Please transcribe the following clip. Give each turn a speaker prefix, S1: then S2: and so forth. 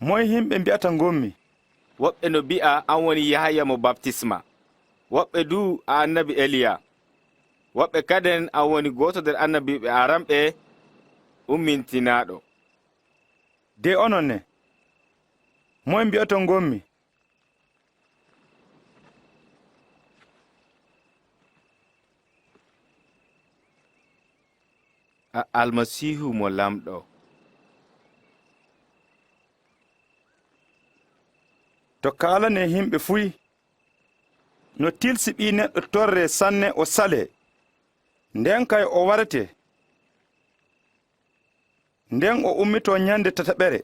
S1: moye himɓe mbi'ata ngon-mi?
S2: woɓɓe no bi'a an woni yahaya mo baptisma, woɓɓe du a annabi eliya, woɓɓe kaden an woni goto nder annabiɓe aramɓe ummintinaɗo.
S1: De onon ne, moye mbi'oton ngon-mi?
S2: Almasihu mo lamɗo.
S1: To kaalane himɓe fuyi no tilsi ɓi neɗɗo torre sanne o sale, nden kay o warete, nden o ummito nyande tataɓere.